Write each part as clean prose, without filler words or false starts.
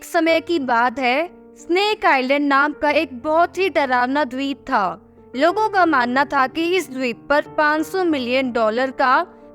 एक समय की बात है, स्नेक आइलैंड नाम का एक बहुत ही डरावना द्वीप था। लोगों का मानना था कि इस द्वीप पर $500 मिलियन का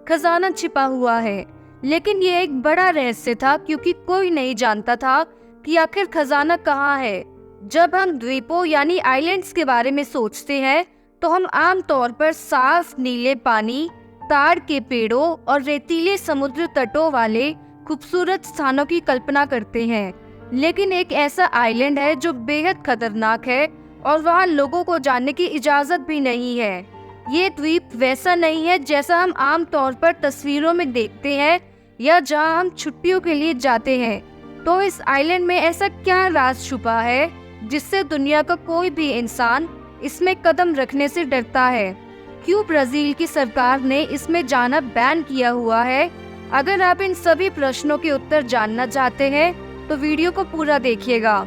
खजाना छिपा हुआ है, लेकिन ये एक बड़ा रहस्य था क्योंकि कोई नहीं जानता था कि आखिर खजाना कहाँ है। जब हम द्वीपों यानी आइलैंड्स के बारे में सोचते हैं तो हम आम तौर पर साफ नीले पानी, ताड़ के पेड़ों और रेतीले समुद्र तटों वाले खूबसूरत स्थानों की कल्पना करते हैं, लेकिन एक ऐसा आइलैंड है जो बेहद खतरनाक है और वहाँ लोगों को जाने की इजाजत भी नहीं है। ये द्वीप वैसा नहीं है जैसा हम आम तौर पर तस्वीरों में देखते हैं या जहाँ हम छुट्टियों के लिए जाते हैं। तो इस आइलैंड में ऐसा क्या राज छुपा है जिससे दुनिया का कोई भी इंसान इसमें कदम रखने से डरता है? क्यों ब्राजील की सरकार ने इसमें जाना बैन किया हुआ है? अगर आप इन सभी प्रश्नों के उत्तर जानना चाहते हैं तो वीडियो को पूरा देखिएगा।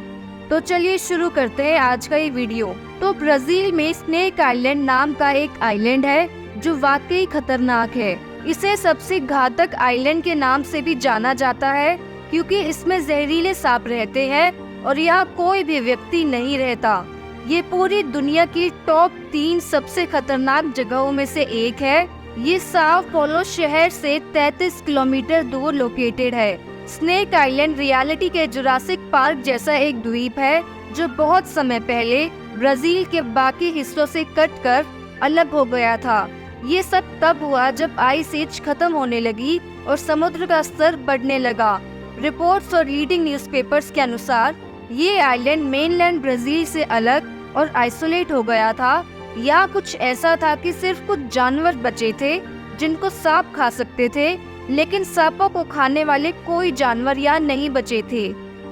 तो चलिए शुरू करते हैं आज का ये वीडियो। तो ब्राजील में स्नेक आइलैंड नाम का एक आइलैंड है जो वाकई खतरनाक है। इसे सबसे घातक आइलैंड के नाम से भी जाना जाता है क्योंकि इसमें जहरीले सांप रहते हैं और यहाँ कोई भी व्यक्ति नहीं रहता। ये पूरी दुनिया की टॉप 3 सबसे खतरनाक जगहों में से एक है। ये साओ पोलो शहर से 33 किलोमीटर दूर लोकेटेड है। स्नेक आइलैंड रियलिटी के जुरासिक पार्क जैसा एक द्वीप है जो बहुत समय पहले ब्राजील के बाकी हिस्सों से कटकर अलग हो गया था। ये सब तब हुआ जब आइस एज खत्म होने लगी और समुद्र का स्तर बढ़ने लगा। रिपोर्ट्स और लीडिंग न्यूज़पेपर्स के अनुसार ये आइलैंड मेनलैंड ब्राजील से अलग और आइसोलेट हो गया था। या कुछ ऐसा था कि सिर्फ कुछ जानवर बचे थे जिनको सांप खा सकते थे, लेकिन सांपों को खाने वाले कोई जानवर यहाँ नहीं बचे थे।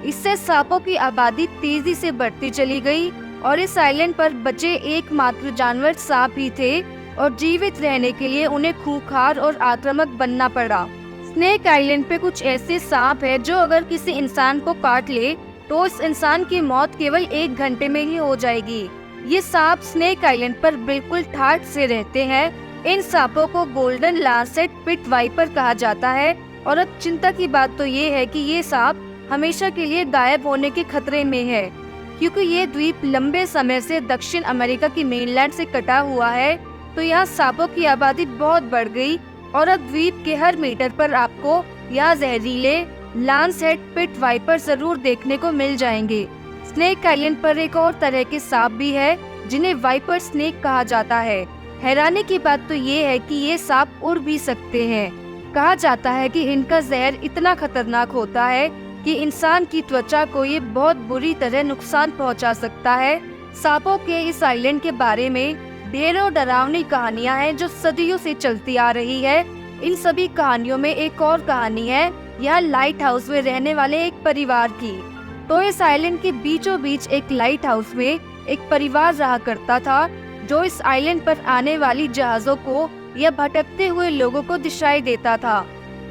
इससे सांपों की आबादी तेजी से बढ़ती चली गई और इस आइलैंड पर बचे एकमात्र जानवर सांप ही थे और जीवित रहने के लिए उन्हें खूंखार और आक्रामक बनना पड़ा। स्नेक आइलैंड पे कुछ ऐसे सांप है जो अगर किसी इंसान को काट ले तो इस इंसान की मौत केवल 1 घंटे में ही हो जाएगी। ये सांप स्नेक आइलैंड पर बिल्कुल ठाठ से रहते हैं। इन सांपों को गोल्डन लांसेट पिट वाइपर कहा जाता है और अब चिंता की बात तो ये है कि ये सांप हमेशा के लिए गायब होने के खतरे में है क्योंकि ये द्वीप लंबे समय से दक्षिण अमेरिका की मेनलैंड से कटा हुआ है। तो यहाँ सांपों की आबादी बहुत बढ़ गई और अब द्वीप के हर मीटर पर आपको यहाँ जहरीले लांसहेड पिट वाइपर जरूर देखने को मिल जाएंगे। स्नेक आइलैंड पर एक और तरह के सांप भी है जिन्हें वाइपर स्नेक कहा जाता है। हैरानी की बात तो ये है कि ये सांप उड़ भी सकते हैं। कहा जाता है कि इनका जहर इतना खतरनाक होता है कि इंसान की त्वचा को ये बहुत बुरी तरह नुकसान पहुंचा सकता है। सांपों के इस आइलैंड के बारे में ढेरों डरावनी कहानियां हैं जो सदियों से चलती आ रही है। इन सभी कहानियों में एक और कहानी है यहाँ लाइट हाउस में रहने वाले एक परिवार की। तो इस आइलैंड के बीचों बीच एक लाइट हाउस में एक परिवार रहा करता था जो इस आइलैंड पर आने वाली जहाजों को या भटकते हुए लोगों को दिशाएं देता था।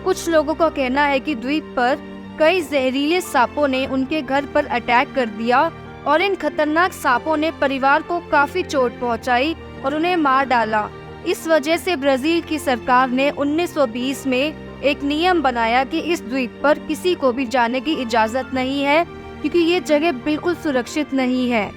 कुछ लोगों का कहना है कि द्वीप पर कई जहरीले सांपों ने उनके घर पर अटैक कर दिया और इन खतरनाक सांपों ने परिवार को काफी चोट पहुंचाई और उन्हें मार डाला। इस वजह से ब्राजील की सरकार ने 1920 में एक नियम बनाया कि इस द्वीप पर किसी को भी जाने की इजाजत नहीं है क्योंकि ये जगह बिल्कुल सुरक्षित नहीं है।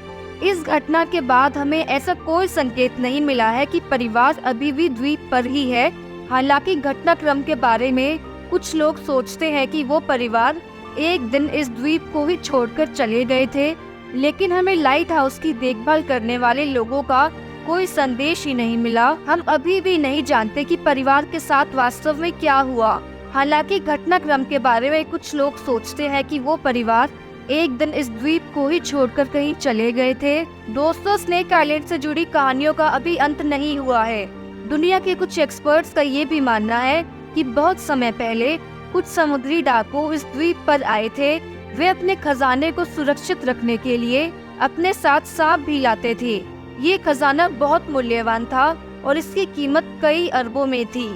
इस घटना के बाद हमें ऐसा कोई संकेत नहीं मिला है कि परिवार अभी भी द्वीप पर ही है। हालांकि घटनाक्रम के बारे में कुछ लोग सोचते हैं कि वो परिवार एक दिन इस द्वीप को ही छोड़कर चले गए थे, लेकिन हमें लाइट हाउस की देखभाल करने वाले लोगों का कोई संदेश ही नहीं मिला। हम अभी भी नहीं जानते कि परिवार के साथ वास्तव में क्या हुआ। हालांकि घटनाक्रम के बारे में कुछ लोग सोचते हैं कि वो परिवार एक दिन इस द्वीप को ही छोड़कर कहीं चले गए थे। दोस्तों, स्नेक आइलैंड से जुड़ी कहानियों का अभी अंत नहीं हुआ है। दुनिया के कुछ एक्सपर्ट्स का ये भी मानना है कि बहुत समय पहले कुछ समुद्री डाकू इस द्वीप पर आए थे। वे अपने खजाने को सुरक्षित रखने के लिए अपने साथ सांप भी लाते थे। ये खजाना बहुत मूल्यवान था और इसकी कीमत कई अरबों में थी।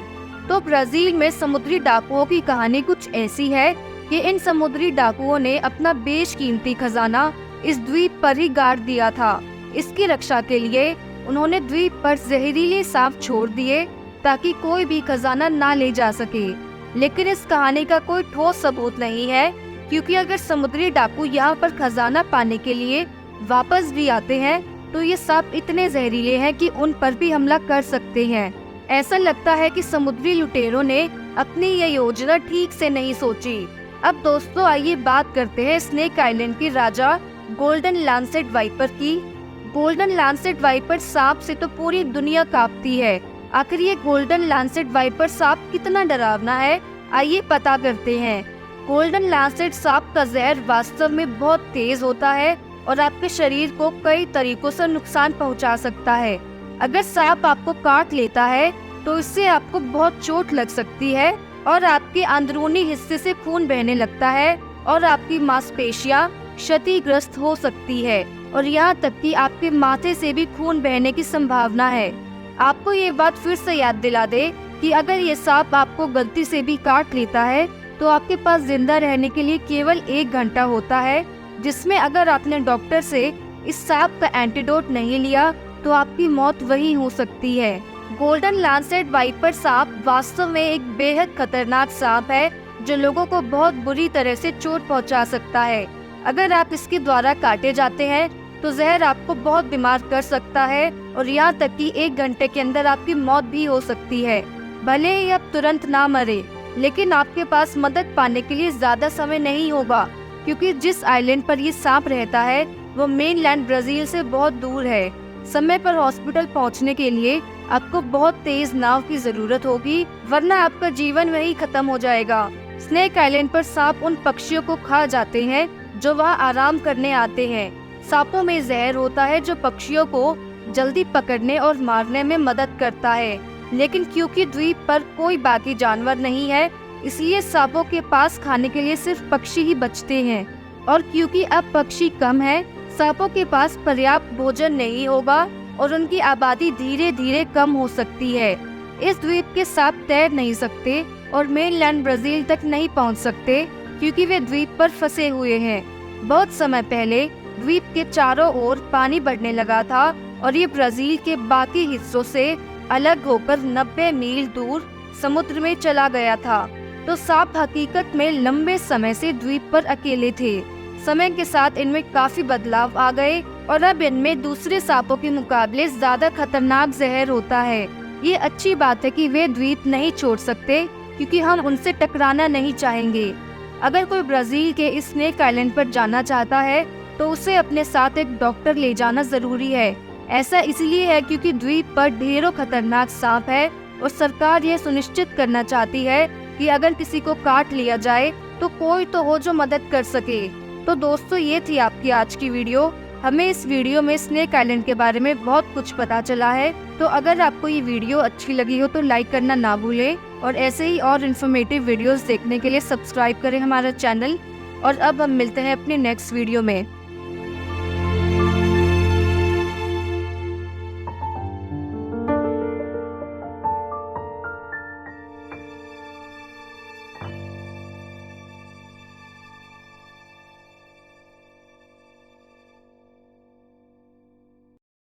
तो ब्राजील में समुद्री डाकुओं की कहानी कुछ ऐसी है कि इन समुद्री डाकुओं ने अपना बेशकीमती खजाना इस द्वीप पर ही गाड़ दिया था। इसकी रक्षा के लिए उन्होंने द्वीप पर जहरीले सांप छोड़ दिए ताकि कोई भी खजाना ना ले जा सके। लेकिन इस कहानी का कोई ठोस सबूत नहीं है। क्योंकि अगर समुद्री डाकू यहाँ पर खजाना पाने के लिए वापस भी आते हैं तो ये सांप इतने जहरीले हैं कि उन पर भी हमला कर सकते हैं। ऐसा लगता है कि समुद्री लुटेरों ने अपनी ये योजना ठीक से नहीं सोची। अब दोस्तों आइए बात करते हैं स्नेक आइलैंड के राजा गोल्डन लैंसेट वाइपर की। गोल्डन लैंसेट वाइपर सांप से तो पूरी दुनिया कांपती है। आखिर ये गोल्डन लैंसेट वाइपर सांप कितना डरावना है, आइए पता करते हैं। गोल्डन लैंसेट सांप का जहर वास्तव में बहुत तेज होता है और आपके शरीर को कई तरीकों से नुकसान पहुंचा सकता है। अगर सांप आपको काट लेता है तो इससे आपको बहुत चोट लग सकती है और आपके अंदरूनी हिस्से से खून बहने लगता है और आपकी मांसपेशियां क्षतिग्रस्त हो सकती है और यहाँ तक कि आपके माथे से भी खून बहने की संभावना है। आपको ये बात फिर से याद दिला दे कि अगर ये सांप आपको गलती से भी काट लेता है तो आपके पास जिंदा रहने के लिए केवल 1 घंटा होता है, जिसमें अगर आपने डॉक्टर से इस सांप का एंटीडोट नहीं लिया तो आपकी मौत वहीं हो सकती है। गोल्डन लैंसेट वाइपर सांप वास्तव में एक बेहद खतरनाक सांप है जो लोगों को बहुत बुरी तरह से चोट पहुंचा सकता है। अगर आप इसके द्वारा काटे जाते हैं तो जहर आपको बहुत बीमार कर सकता है और यहाँ तक कि 1 घंटे के अंदर आपकी मौत भी हो सकती है। भले ही आप तुरंत ना मरे, लेकिन आपके पास मदद पाने के लिए ज्यादा समय नहीं होगा, क्योंकि जिस आइलैंड पर ये सांप रहता है वो मेनलैंड ब्राजील से बहुत दूर है। समय पर हॉस्पिटल पहुंचने के लिए आपको बहुत तेज नाव की जरूरत होगी, वरना आपका जीवन वहीं खत्म हो जाएगा। स्नेक आइलैंड पर सांप उन पक्षियों को खा जाते हैं जो वहाँ आराम करने आते हैं। सांपों में जहर होता है जो पक्षियों को जल्दी पकड़ने और मारने में मदद करता है, लेकिन क्योंकि द्वीप पर कोई बाकी जानवर नहीं है इसलिए सांपों के पास खाने के लिए सिर्फ पक्षी ही बचते हैं। और क्योंकि अब पक्षी कम है, सांपों के पास पर्याप्त भोजन नहीं होगा और उनकी आबादी धीरे धीरे कम हो सकती है। इस द्वीप के सांप तैर नहीं सकते और मेनलैंड ब्राजील तक नहीं पहुंच सकते क्योंकि वे द्वीप पर फंसे हुए हैं। बहुत समय पहले द्वीप के चारों ओर पानी बढ़ने लगा था और ये ब्राजील के बाकी हिस्सों से अलग होकर 90 मील दूर समुद्र में चला गया था। तो सांप हकीकत में लंबे समय से द्वीप पर अकेले थे। समय के साथ इनमें काफी बदलाव आ गए और अब इनमें दूसरे सांपों के मुकाबले ज्यादा खतरनाक जहर होता है। ये अच्छी बात है कि वे द्वीप नहीं छोड़ सकते क्योंकि हम उनसे टकराना नहीं चाहेंगे। अगर कोई ब्राजील के इस स्नेक आइलैंड पर जाना चाहता है तो उसे अपने साथ एक डॉक्टर ले जाना जरूरी है। ऐसा इसलिए है क्योंकि द्वीप पर ढेरों खतरनाक सांप है और सरकार यह सुनिश्चित करना चाहती है कि अगर किसी को काट लिया जाए तो कोई तो हो जो मदद कर सके। तो दोस्तों ये थी आपकी आज की वीडियो। हमें इस वीडियो में स्नेक आइलैंड के बारे में बहुत कुछ पता चला है। तो अगर आपको ये वीडियो अच्छी लगी हो तो लाइक करना ना भूलें और ऐसे ही और इन्फॉर्मेटिव वीडियोस देखने के लिए सब्सक्राइब करें हमारा चैनल। और अब हम मिलते हैं अपने नेक्स्ट वीडियो में।